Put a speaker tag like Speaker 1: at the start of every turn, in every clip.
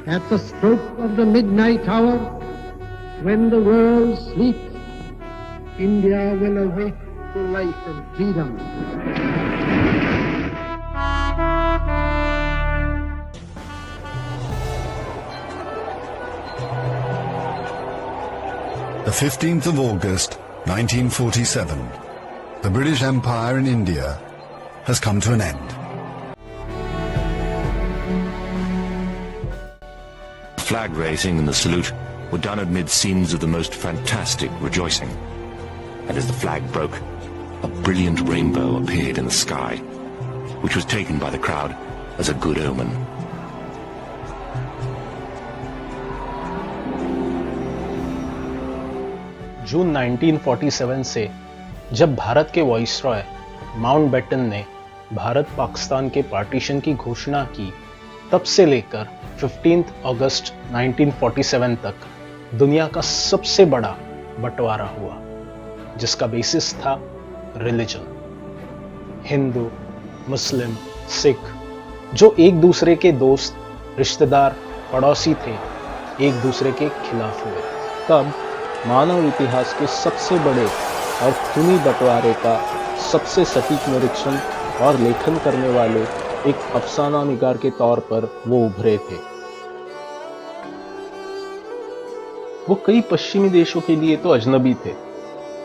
Speaker 1: At the stroke of the midnight hour, when the world sleeps, India will awake to life and freedom.
Speaker 2: The 15th of August, 1947. The British Empire in India has come to an end.
Speaker 3: Flag raising and the salute were done amid scenes of the most fantastic rejoicing. And as the flag broke, a brilliant rainbow appeared in the sky, which was taken by the crowd as a good omen.
Speaker 4: जून 1947 से जब भारत के viceroy Mountbatten ने भारत पाकिस्तान के partition की घोषणा की, तब से लेकर 15 अगस्त 1947 तक दुनिया का सबसे बड़ा बंटवारा हुआ, जिसका बेसिस था रिलीजन। हिंदू, मुस्लिम, सिख जो एक दूसरे के दोस्त, रिश्तेदार, पड़ोसी थे, एक दूसरे के खिलाफ हुए। तब मानव इतिहास के सबसे बड़े और खूनी बंटवारे का सबसे सटीक निरीक्षण और लेखन करने वाले एक अफसाना निगार के तौर पर वो उभरे थे। वो कई पश्चिमी देशों के लिए तो अजनबी थे,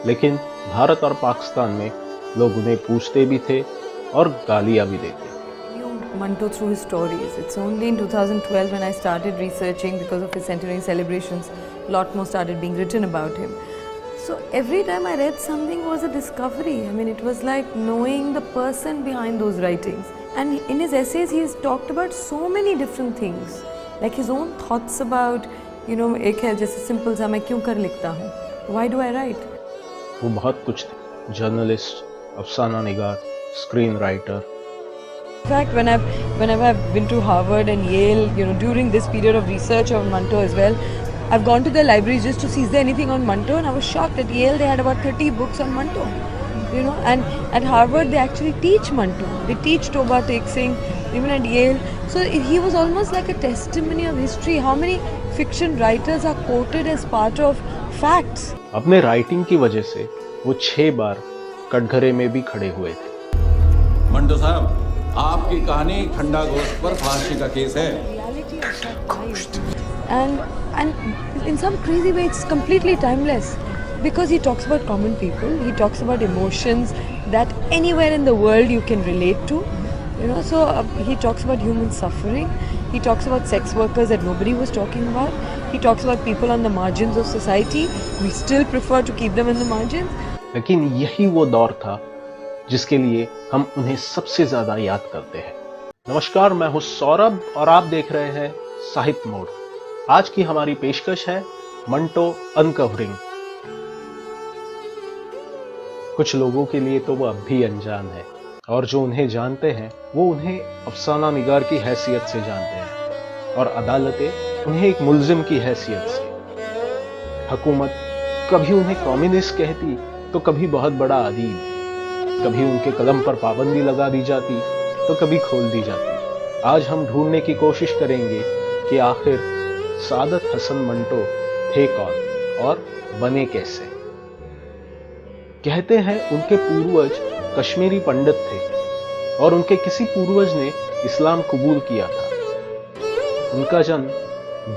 Speaker 4: लेकिन भारत और पाकिस्तान में लोग उन्हें पूछते भी थे और गालियां भी देते।
Speaker 5: Manto through his stories. It's only in 2012 when I started researching because of his centenary celebrations, a lot more started being written about him. So every time I read something was a discovery. I mean, it was like knowing the person behind those writings. And in his essays, he has talked about so many different things, like his own thoughts about, एक है जैसे simple सा मैं क्यों कर लिखता हूँ, why do I write?
Speaker 4: वो बहुत कुछ थे, जर्नलिस्ट, अफसाना निगार, screen writer.
Speaker 5: In fact, whenever I've been to Harvard and Yale, during this period of research on Manto as well, I've gone to their libraries just to see is there anything on Manto, and I was shocked. At Yale they had about 30 books on Manto, and at Harvard they actually teach Manto. They teach Toba Tek Singh, even at Yale. So he was almost like a testimony of history. How many fiction writers are quoted as part of facts?
Speaker 4: अपने writing की वजह से वो 6 बार कटघरे में भी खड़े हुए थे।
Speaker 6: मंटो साहब, आपकी कहानी ठंडा गोश्त पर फांसी का केस है।
Speaker 5: And in some crazy way it's completely timeless because he talks about common people, he talks about emotions that anywhere in the world you can relate to, so he talks about human suffering, he talks about sex workers that nobody was talking about, he talks about people on the margins of society, we still prefer to keep them in the margins.
Speaker 4: लेकिन यही वो दौर था जिसके लिए हम उन्हें सबसे ज्यादा याद करते हैं। नमस्कार, मैं हूं सौरभ और आप देख रहे हैं साहित्य मोड़। आज की हमारी पेशकश है मंटो अनकवरिंग। कुछ लोगों के लिए तो वो अब भी अनजान है, और जो उन्हें जानते हैं वो उन्हें अफसाना निगार की हैसियत से जानते हैं, और अदालतें उन्हें एक मुल्जिम की हैसियत से। हुकूमत कभी उन्हें कम्युनिस्ट कहती तो कभी बहुत बड़ा अदीब, कभी उनके कलम पर पाबंदी लगा दी जाती तो कभी खोल दी जाती। आज हम ढूंढने की कोशिश करेंगे कि आखिर सादत हसन मंटो थे कौन और बने कैसे। कहते हैं उनके पूर्वज कश्मीरी पंडित थे और उनके किसी पूर्वज ने इस्लाम कबूल किया था। उनका जन्म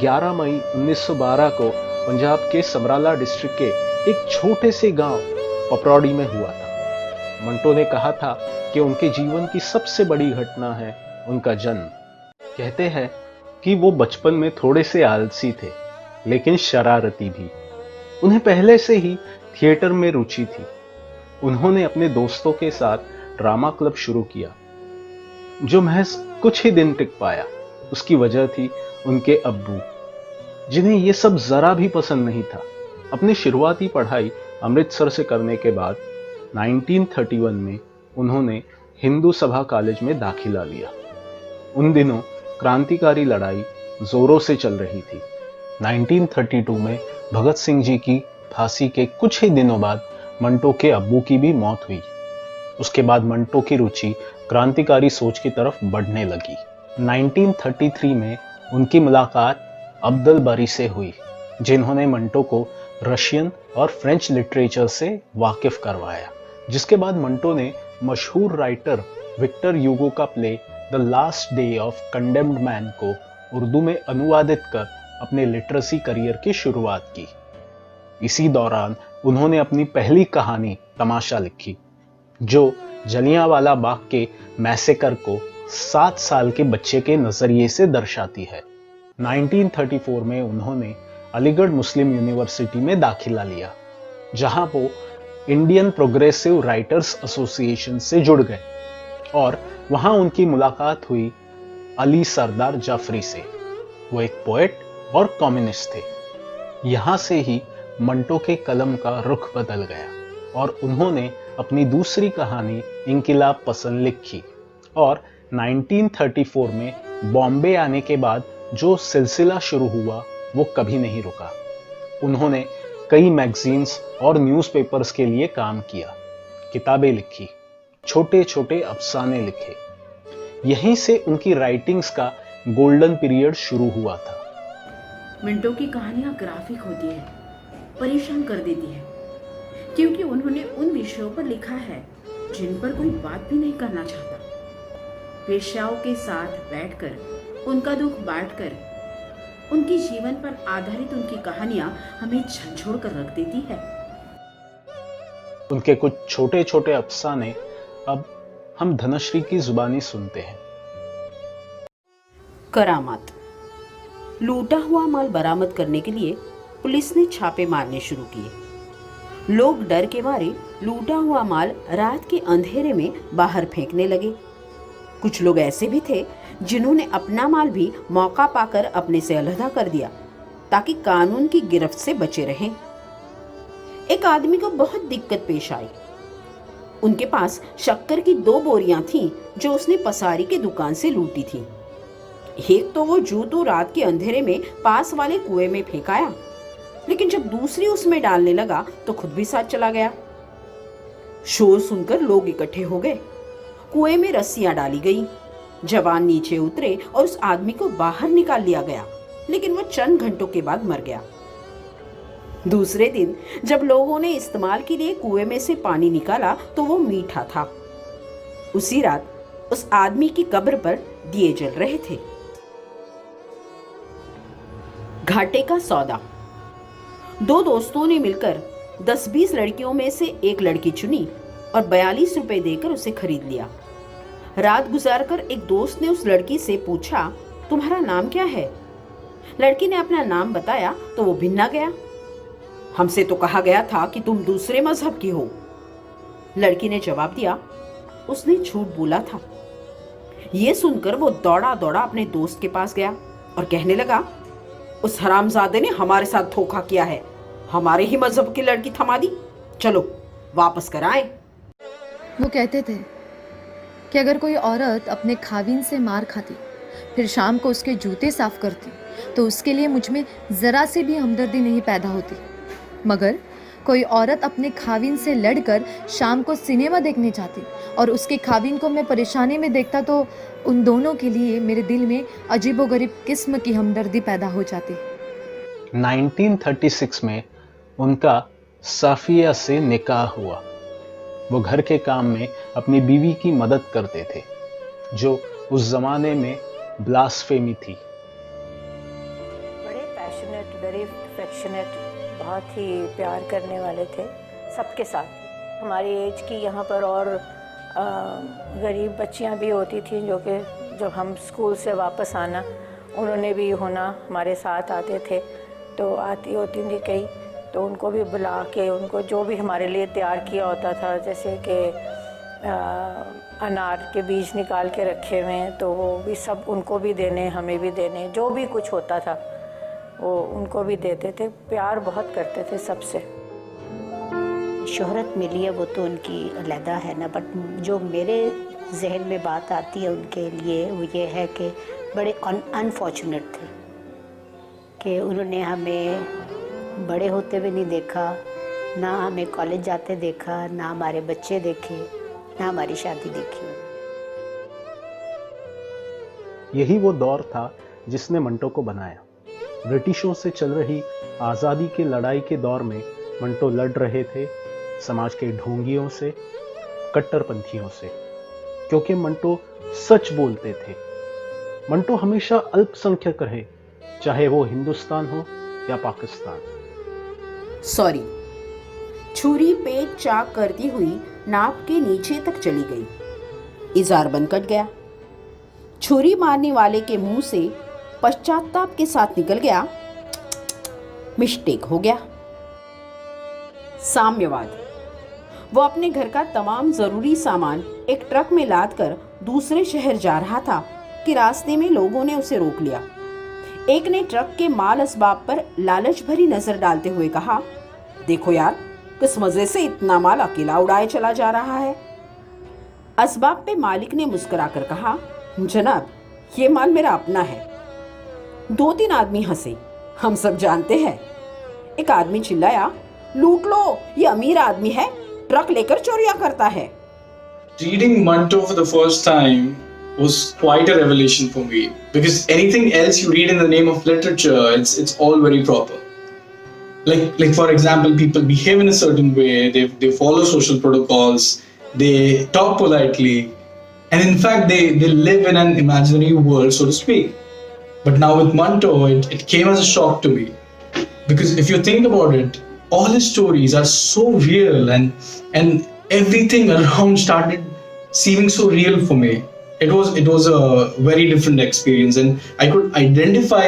Speaker 4: 11 मई 1912 को पंजाब के समराला डिस्ट्रिक्ट के एक छोटे से गांव पपरौड़ी में हुआ था। मंटो ने कहा था कि उनके जीवन की सबसे बड़ी घटना है उनका जन्म। कहते हैं कि वो बचपन में थोड़े से आलसी थे, लेकिन शरारती भी। उन्हें पहले से ही थिएटर में रुचि थी। उन्होंने अपने दोस्तों के साथ ड्रामा क्लब शुरू किया, जो महज कुछ ही दिन टिक पाया। उसकी वजह थी उनके अब्बू, जिन्हें ये सब जरा भी पसंद नहीं था। अपनी शुरुआती पढ़ाई अमृतसर से करने के बाद 1931 में उन्होंने हिंदू सभा कॉलेज में दाखिला लिया। उन दिनों क्रांतिकारी लड़ाई जोरों से चल रही थी। 1932 में भगत सिंह जी की फांसी के कुछ ही दिनों बाद मंटो के अब्बू की भी मौत हुई। उसके बाद मंटो की रुचि क्रांतिकारी सोच की तरफ बढ़ने लगी। 1933 में उनकी मुलाकात अब्दुल बारी से हुई, जिन्होंने मंटो को रशियन और फ्रेंच लिटरेचर से वाकिफ करवाया, जिसके बाद मंटो ने मशहूर राइटर विक्टर ह्यूगो का play the last day of condemned man को उर्दू में अनुवादित कर अपने लिटरेसी करियर की शुरुआत की। इसी दौरान उन्होंने अपनी पहली कहानी तमाशा लिखी, जो जलियांवाला बाग के मैसेकर को 7 साल के बच्चे के नजरिए से दर्शाती है। 1934 में उन्होंने अलीगढ़ मुस्लिम यूनिवर्सिटी में दाखिला लिया, जहां वो इंडियन प्रोग्रेसिव राइटर्स एसोसिएशन से जुड़ गए और वहां उनकी मुलाकात हुई अली सरदार जाफरी से। वो एक पोएट और कम्युनिस्ट थे। यहां से ही मंटो के कलम का रुख बदल गया और उन्होंने अपनी दूसरी कहानी इंकिलाब पसंद लिखी और 1934 में बॉम्बे आने के बाद जो सिलसिला शुरू हुआ वो कभी नहीं रुका। उन्होंने कई मैगजीन्स और न्यूज़पेपर्स के लिए काम किया, किताबें लिखी, छोटे छोटे अफसाने लिखे। यहीं से उनकी राइटिंग्स का गोल्डन पीरियड शुरू हुआ था।
Speaker 7: मिंटो की कहानियां ग्राफिक होती है, परेशान कर देती है, क्योंकि उन्होंने उन विषयों पर लिखा है जिन पर कोई बात भी नहीं करना चाहता। वेश्याओं के साथ बैठकर उनका दुख बांटकर उनके जीवन पर आधारित उनकी कहानियां हमें झंझोड़ कर रख देती है।
Speaker 4: उनके कुछ छोटे छोटे अफसाने अब हम धनश्री की जुबानी सुनते हैं।
Speaker 7: करामात। लूटा हुआ माल बरामद करने के लिए पुलिस ने छापे मारने शुरू किए। लोग डर के मारे लूटा हुआ माल रात के अंधेरे में बाहर फेंकने लगे। कुछ लोग ऐसे भी थे जिन्होंने अपना माल भी मौका पाकर अपने से अलहदा कर दिया, ताकि कानून की गिरफ्त से बचे रहें। एक आदमी को बहुत दिक्कत पेश आई। उनके पास शक्कर की 2 बोरियां थीं जो उसने पसारी की दुकान से लूटी थी। एक तो वो जूतू रात के अंधेरे में पास वाले कुएं में फेंकाया, लेकिन जब दूसरी उसमें डालने लगा तो खुद भी साथ चला गया। शोर सुनकर लोग इकट्ठे हो गए। कुएं में रस्सियां डाली गई। जवान नीचे उतरे और उस आदमी को बाहर निकाल लिया गया, लेकिन वो चंद घंटों के बाद मर गया। दूसरे दिन जब लोगों ने इस्तेमाल के लिए कुएं में से पानी निकाला तो वो मीठा था। उसी रात उस आदमी की कब्र पर दिए जल रहे थे। घाटे का सौदा। 2 दोस्तों ने मिलकर 10-20 लड़कियों में से एक लड़की चुनी और 42 रुपए देकर उसे खरीद लिया। रात गुजारकर एक दोस्त ने उस लड़की से पूछा, तुम्हारा नाम क्या है? लड़की ने अपना नाम बताया तो वो भिन्ना गया। हमसे तो कहा गया था कि तुम दूसरे मजहब की हो। लड़की ने जवाब दिया, उसने झूठ बोला था। ये सुनकर वो दौड़ा दौड़ा अपने दोस्त के पास गया और कहने लगा, उस हरामजादे ने हमारे साथ धोखा किया है, हमारे ही मजहब की लड़की थमा दी, चलो वापस कराएं।
Speaker 5: वो कहते थे कि अगर कोई औरत अपने खाविन से मार खाती, फिर शाम को उसके जूते साफ करती, तो उसके लिए मुझ में ज़रा से भी हमदर्दी नहीं पैदा होती। मगर कोई औरत अपने खाविन से लड़कर शाम को सिनेमा देखने जाती और उसके खाविन को मैं परेशानी में देखता, तो उन दोनों के लिए मेरे दिल में अजीबोगरीब किस्म की हमदर्दी पैदा हो जाती।
Speaker 4: 1936 में उनका साफिया से निकाह हुआ। वो घर के काम में अपनी बीवी की मदद करते थे, जो उस जमाने में ब्लास्फेमी थी।
Speaker 8: बड़े पैशनेट, वेरी अफेक्शनेट, बहुत ही प्यार करने वाले थे सबके साथ। हमारी एज की यहाँ पर और गरीब बच्चियाँ भी होती थी, जो कि जब हम स्कूल से वापस आना, उन्होंने भी होना हमारे साथ आते थे। तो आती होती थी कई, तो उनको भी बुला के उनको जो भी हमारे लिए तैयार किया होता था, जैसे कि अनार के बीज निकाल के रखे हुए हैं, तो वो भी सब उनको भी देने, हमें भी देने, जो भी कुछ होता था वो उनको भी देते थे। प्यार बहुत करते थे सबसे।
Speaker 9: शोहरत मिली है वो तो उनकी अलहदा है ना, बट जो मेरे जहन में बात आती है उनके लिए वो ये है कि बड़े अनफॉर्चुनेट थे कि उन्होंने हमें बड़े होते हुए नहीं देखा, ना हमें कॉलेज जाते देखा, ना हमारे बच्चे देखे, ना हमारी शादी देखी।
Speaker 4: यही वो दौर था जिसने मंटो को बनाया। ब्रिटिशों से चल रही आज़ादी की लड़ाई के दौर में मंटो लड़ रहे थे समाज के ढोंगियों से, कट्टरपंथियों से, क्योंकि मंटो सच बोलते थे। मंटो हमेशा अल्पसंख्यक रहे, चाहे वो हिंदुस्तान हो या पाकिस्तान।
Speaker 7: सॉरी, छुरी पेट चाक करती हुई नाक के नीचे तक चली गई। इजार बन कट गया। छुरी मारने वाले के मुंह से पश्चाताप के साथ निकल गया, मिस्टेक हो गया। साम्यवाद। वो अपने घर का तमाम जरूरी सामान एक ट्रक में लाद कर दूसरे शहर जा रहा था कि रास्ते में लोगों ने उसे रोक लिया। एक ने ट्रक के माल असबाब पर लालच भरी नजर डालते हुए कहा, देखो यार, किस मजे से इतना माल अकेला उड़ाए चला जा रहा है। असबाब पे मालिक ने मुस्कुराकर कहा, जनाब, ये माल मेरा अपना है। 2-3 आदमी हंसे, हम सब जानते हैं। एक आदमी चिल्लाया, लूट लो, ये अमीर आदमी है, ट्रक लेकर चोरियां करता है।
Speaker 10: Reading Manto for the first time was quite a revelation for me, because anything else you read in the name of literature, it's all very proper. Like for example, people behave in a certain way, they follow social protocols, they talk politely, and in fact they live in an imaginary world, so to speak. But now with Manto, it came as a shock to me, because if you think about it, all his stories are so real, and everything around started seeming so real for me. It was a very different experience, and I could identify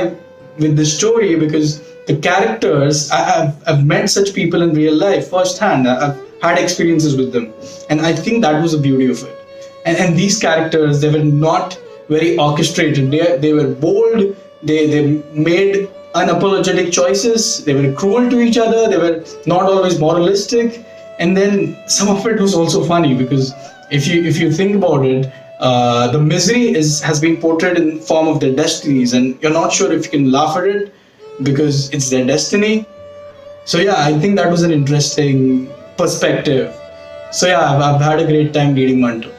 Speaker 10: with the story because the characters, I've met such people in real life firsthand. I've had experiences with them, and I think that was the beauty of it. And these characters, they were not very orchestrated. They were bold. They made unapologetic choices. They were cruel to each other. They were not always moralistic. And then some of it was also funny, because if you think about it, the misery has been portrayed in form of their destinies, and you're not sure if you can laugh at it because it's their destiny. So yeah, I think that was an interesting perspective. So yeah, I've had a great time reading Manto.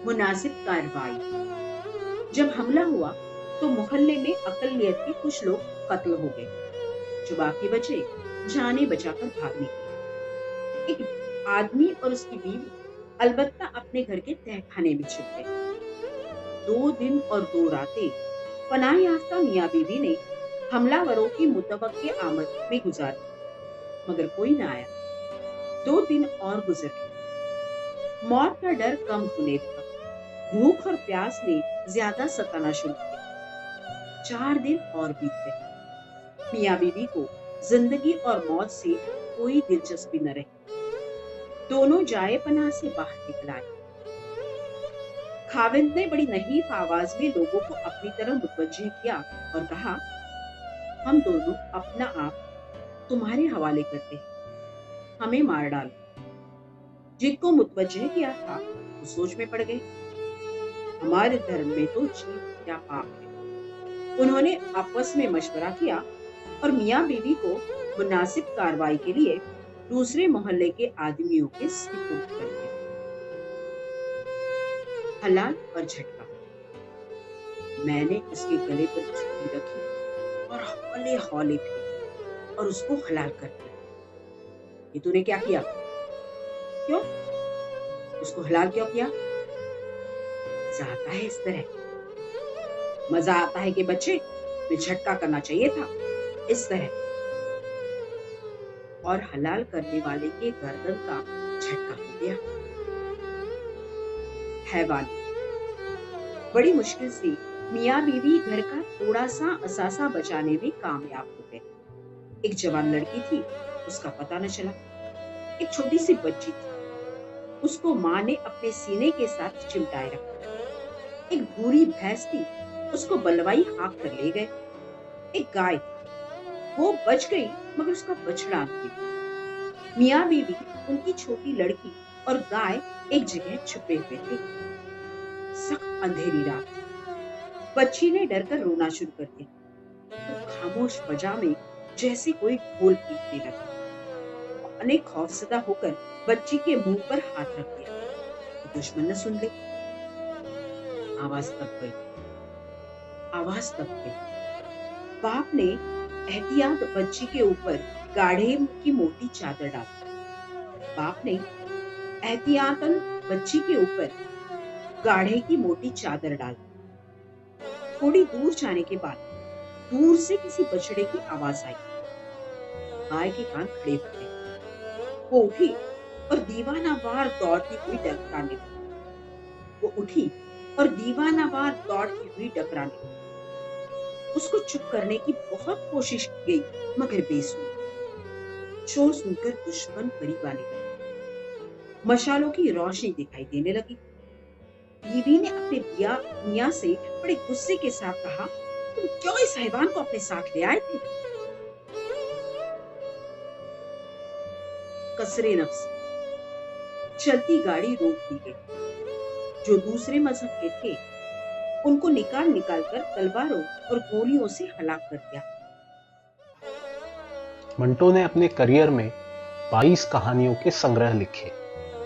Speaker 7: मुनासिब कार्रवाई। जब हमला हुआ तो मोहल्ले में अकलियत के कुछ लोग कत्ल हो गए, जो बाकी बचे जाने बचाकर भागने के। एक आदमी और उसकी बीवी अलबत्ता अपने घर के तहखाने में छिप गए। 2 दिन और 2 रातें पनाह याफ्ता मियाँ बीवी ने हमलावरों की मुतवक्के आमद में गुजारी, मगर कोई न आया। 2 दिन और गुजर गए। मौत का डर कम होने लगा। भूख और प्यास ने ज्यादा सताना शुरू किया। 4 दिन और बीत गए। मियाँ बीवी को जिंदगी और मौत से कोई दिलचस्पी न रही। दोनों जाए पनाह से बाहर निकल आए। खाविंद ने बड़ी नहीफ आवाज में लोगों को अपनी तरफ मुतवज्जे किया और कहा, हम दोनों अपना आप तुम्हारे हवाले करते हैं, हमें मार डालो। जिनको मुतवज्जे किया था वो सोच में पड़ गए। हमारे धर्म में तो जीव या पाप है। उन्होंने आपस में मशवरा किया और मियाँ बीवी को मुनासिब कार्रवाई के लिए दूसरे मोहल्ले के आदमियों के सुपुर्द कर दिया। हलाल और झटका। मैंने उसके गले पर छुरी रखी और हौले हौले फेंकी और उसको हलाल कर दिया। ये तूने क्या किया? क्यों? उसको हलाल क्यों किया? मजा आता है इस तरह। मजा आता है कि बच्चे में झटका करना चाहिए था इस तरह। और हलाल करने वाले के गर्दन का झटका हो गया। हैवान। बड़ी मुश्किल से मियाँ बीवी घर का थोड़ा सा असासा बचाने में कामयाब हो गए। एक जवान लड़की थी, उसका पता न चला। एक छोटी सी बच्ची थी, उसको माँ ने अपने सीने के साथ चिमटाए रखा। एक बूढ़ी भैंस थी, उसको बलवाई हाँक कर ले गए। एक गाय थी, वो बच गई मगर उसका बछड़ा नहीं। मियाँ बीवी, उनकी छोटी लड़की और गाय एक जगह छुपे हुए थे। सख्त अंधेरी रात। बच्ची ने डरकर रोना शुरू कर दिया तो खामोश फजा में जैसे कोई ढोल पीटने लगा। ने खौफजदा होकर बच्ची के मुंह पर हाथ रख दिया। दुश्मन न सुन ले। आवाज दब गई, आवाज दब गई। बाप ने एहतियात बच्ची के ऊपर गाढ़े की मोटी चादर डाली। बाप ने एहतियातन बच्ची के ऊपर गाढ़े की मोटी चादर डाली। थोड़ी दूर जाने के बाद दूर से किसी बछड़े की आवाज आई। गाय के कान खड़े हो गए। वो उठी और दीवानावार दौड़ती हुई डकराने लगी। वो उठी और दीवानावार दौड़ती हुई डकराने लगी। उसको चुप करने की बहुत कोशिश की गई मगर बेसुरा। शोर सुनकर दुश्मन करीब आने लगे। मशालों की रोशनी दिखाई देने लगी। बीवी ने अपने मियां से बड़े गुस्से के साथ कहा, तुम क्यों इस हैवान को अपने साथ ले आए थे? कसरे नफ्स। चलती गाड़ी रोक दी गई। जो दूसरे मजहब के थे उनको निकाल निकाल कर तलवारों और गोलियों से हलाक कर दिया।
Speaker 4: मंटो ने अपने करियर में 22 कहानियों के संग्रह लिखे,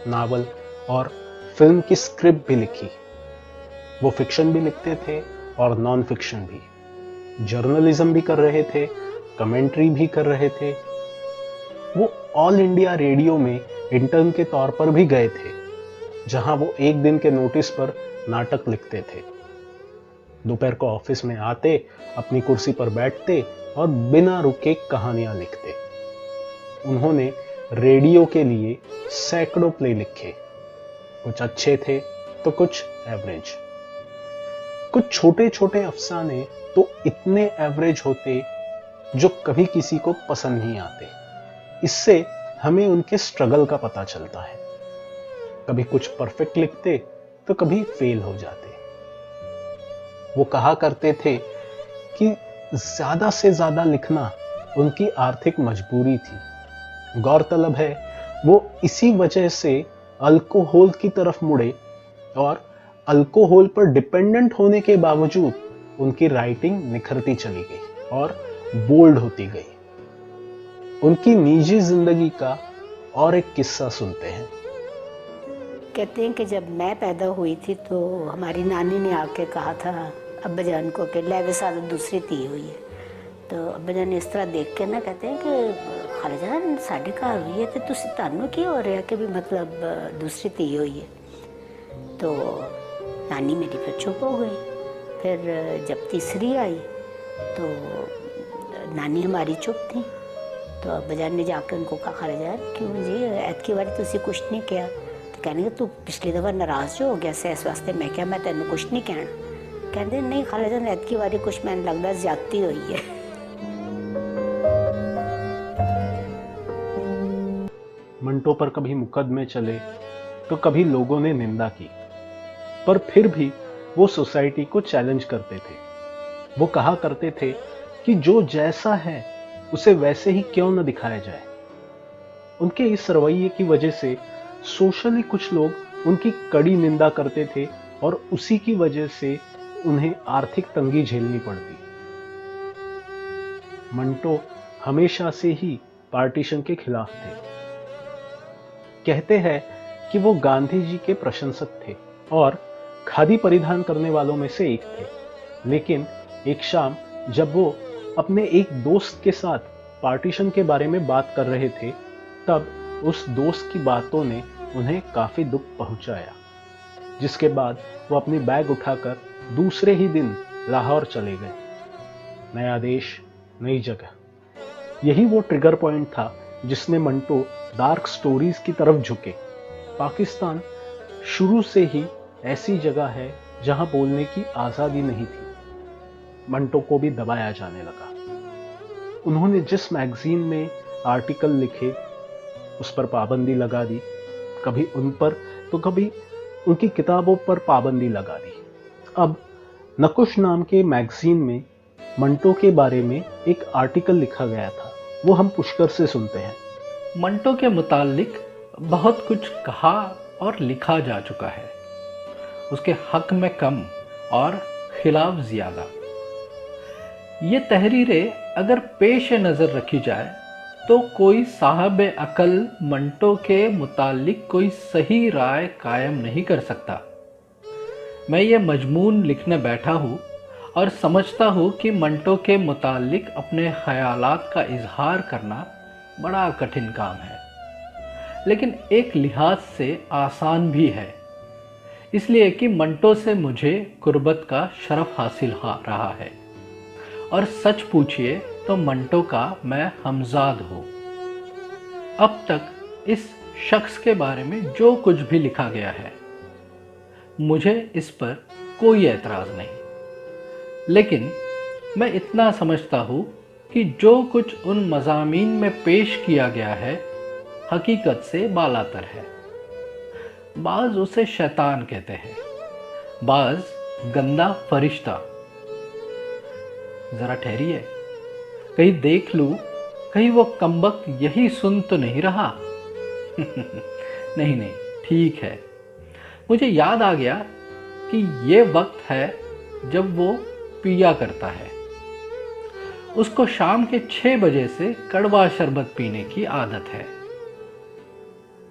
Speaker 4: नावल और फिल्म की स्क्रिप्ट भी लिखी। वो फिक्शन भी लिखते थे और नॉन फिक्शन भी। जर्नलिज्म भी कर रहे थे, कमेंट्री भी कर रहे थे। वो ऑल इंडिया रेडियो में इंटर्न के तौर पर भी गए थे, जहां वो एक दिन के नोटिस पर नाटक लिखते थे। दोपहर को ऑफिस में आते, अपनी कुर्सी पर बैठते और बिना रुके कहानियां लिखते। उन्होंने रेडियो के लिए सैकड़ों प्ले लिखे। कुछ अच्छे थे तो कुछ एवरेज। कुछ छोटे छोटे अफसाने तो इतने एवरेज होते जो कभी किसी को पसंद नहीं आते। इससे हमें उनके स्ट्रगल का पता चलता है। कभी कुछ परफेक्ट लिखते तो कभी फेल हो जाते। वो कहा करते थे कि ज्यादा से ज्यादा लिखना उनकी आर्थिक मजबूरी थी। गौरतलब है वो इसी वजह से अल्कोहल की तरफ मुड़े और अल्कोहल पर डिपेंडेंट होने के बावजूद उनकी राइटिंग निखरती चली गई और बोल्ड होती गई। उनकी निजी जिंदगी का और एक किस्सा सुनते हैं।
Speaker 9: कहते हैं कि जब मैं पैदा हुई थी तो हमारी नानी ने आके कहा था अब्बाजान को कि ले वैसा दूसरी धी हुई है। तो अब्बाजान ने इस तरह देख के ना कहते हैं कि खालाजान साढ़े घर हुई है तो तुसी तानू की हो रहा कि भी मतलब दूसरी धी हुई है। तो नानी मेरी फिर चुप हो गई। फिर जब तीसरी आई तो नानी हमारी चुप थी। तो अब्बाजान ने जाकर उनको कहा खालाजान क्यों जी ऐतकी बारी तुसी कुछ नहीं किया? तो कहने तू पिछली दफा नाराज जो हो गया से इस वास्ते। मैं क्या मैं तेन कुछ नहीं कहना। कहते नहीं खालाजान ऐतकी बारी कुछ मैंने लगता ज्यादती हुई है।
Speaker 4: मंटो पर कभी मुकदमे चले तो कभी लोगों ने निंदा की, पर फिर भी वो सोसाइटी को चैलेंज करते थे। वो कहा करते थे कि जो जैसा है उसे वैसे ही क्यों न दिखाया जाए। उनके इस रवैये की वजह से सोशली कुछ लोग उनकी कड़ी निंदा करते थे और उसी की वजह से उन्हें आर्थिक तंगी झेलनी पड़ती। मंटो हमेशा से ही पार्टीशन के खिलाफ थे। कहते हैं कि वो गांधी जी के प्रशंसक थे और खादी परिधान करने वालों में से एक थे। लेकिन एक शाम जब वो अपने एक दोस्त के साथ पार्टीशन के बारे में बात कर रहे थे, तब उस दोस्त की बातों ने उन्हें काफी दुख पहुंचाया, जिसके बाद वो अपनी बैग उठाकर दूसरे ही दिन लाहौर चले गए। नया देश, नई जगह। यही वो ट्रिगर पॉइंट था जिसने मंटो डार्क स्टोरीज की तरफ झुके। पाकिस्तान शुरू से ही ऐसी जगह है जहां बोलने की आजादी नहीं थी। मंटो को भी दबाया जाने लगा। उन्होंने जिस मैगजीन में आर्टिकल लिखे उस पर पाबंदी लगा दी। कभी उन पर तो कभी उनकी किताबों पर पाबंदी लगा दी। अब नकुश नाम के मैगजीन में मंटो के बारे में एक आर्टिकल लिखा गया था, वो हम पुष्कर से सुनते हैं।
Speaker 11: मंटो के मुतालिक बहुत कुछ कहा और लिखा जा चुका है, उसके हक में कम और खिलाफ ज्यादा। ये तहरीरें अगर पेश नज़र रखी जाए तो कोई साहब अकल मंटो के मुतालिक कोई सही राय कायम नहीं कर सकता। मैं ये मजमून लिखने बैठा हूँ और समझता हूँ कि मंटो के मुतालिक अपने ख्यालात का इजहार करना बड़ा कठिन काम है, लेकिन एक लिहाज से आसान भी है, इसलिए कि मंटो से मुझे कुर्बत का शरफ हासिल रहा है। और सच पूछिए तो मंटो का मैं हमजाद हूँ। अब तक इस शख्स के बारे में जो कुछ भी लिखा गया है, मुझे इस पर कोई एतराज़ नहीं, लेकिन मैं इतना समझता हूँ कि जो कुछ उन मज़ामीन में पेश किया गया है हकीकत से बालातर है। बाज़ उसे शैतान कहते हैं, बाज़ गंदा फरिश्ता। ज़रा ठहरिए, कहीं देख लूँ, कहीं वो कमबख्त यही सुन तो नहीं रहा। नहीं, ठीक है, मुझे याद आ गया कि ये वक्त है जब वो पिया करता है। उसको शाम के 6 बजे से कड़वा शरबत पीने की आदत है।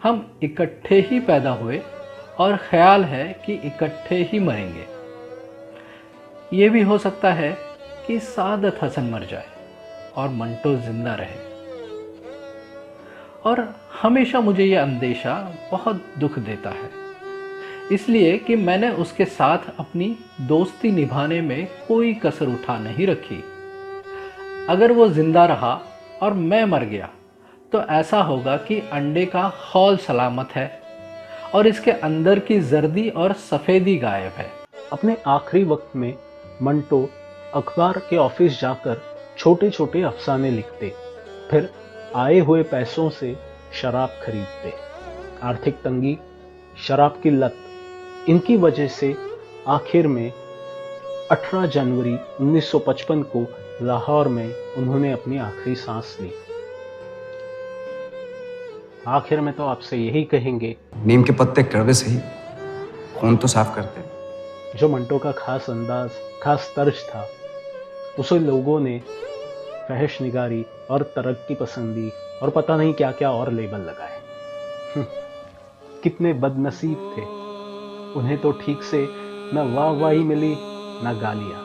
Speaker 11: हम इकट्ठे ही पैदा हुए और ख्याल है कि इकट्ठे ही मरेंगे। ये भी हो सकता है कि सादत हसन मर जाए और मंटो जिंदा रहे। और हमेशा मुझे यह अंदेशा बहुत दुख देता है, इसलिए कि मैंने उसके साथ अपनी दोस्ती निभाने में कोई कसर उठा नहीं रखी। अगर वो जिंदा रहा और मैं मर गया तो ऐसा होगा कि अंडे का खौल सलामत है और इसके अंदर की जर्दी और सफ़ेदी गायब है।
Speaker 4: अपने आखिरी वक्त में मंटो अखबार के ऑफिस जाकर छोटे छोटे अफसाने लिखते, फिर आए हुए पैसों से शराब खरीदते। आर्थिक तंगी, शराब की लत, इनकी वजह से आखिर में 18 जनवरी 1955 को लाहौर में उन्होंने अपनी आखिरी सांस ली। आखिर में तो आपसे यही कहेंगे,
Speaker 12: नीम के पत्ते कड़वे सही, खून तो साफ करते।
Speaker 4: जो मंटो का खास अंदाज, खास तर्ज था, उसे लोगों ने फहश निगारी और तरक्की पसंदी और पता नहीं क्या क्या और लेबल लगाए। कितने बदनसीब थे, उन्हें तो ठीक से न वाहवाही मिली न गालियां।